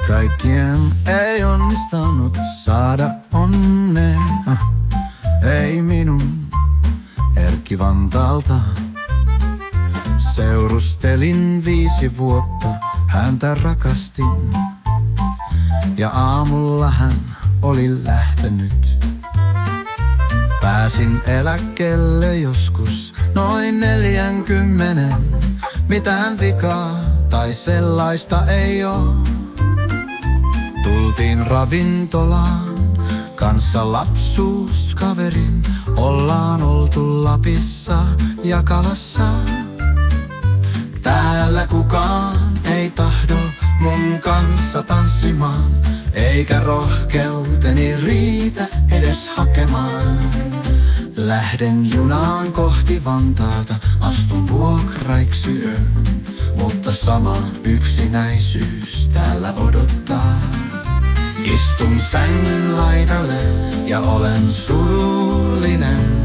Kaikkien ei onnistanut saada onnea. Ei minun Erkki Vantaalta. Seurustelin 5 vuotta, häntä rakastin. Ja aamulla hän oli lähtenyt. Pääsin eläkkeelle joskus noin 40. Mitään vikaa tai sellaista ei oo. Tultiin ravintolaan kanssa lapsuuskaverin. Ollaan oltu Lapissa ja Kalassa. Täällä kukaan ei tahdo mun kanssa tanssimaan, eikä rohkeuteni riitä edes hakemaan. Lähden junaan kohti Vantaata, astun vuokraiksyön, mutta sama yksinäisyys täällä odottaa. Istun sängyn laidalle ja olen surullinen.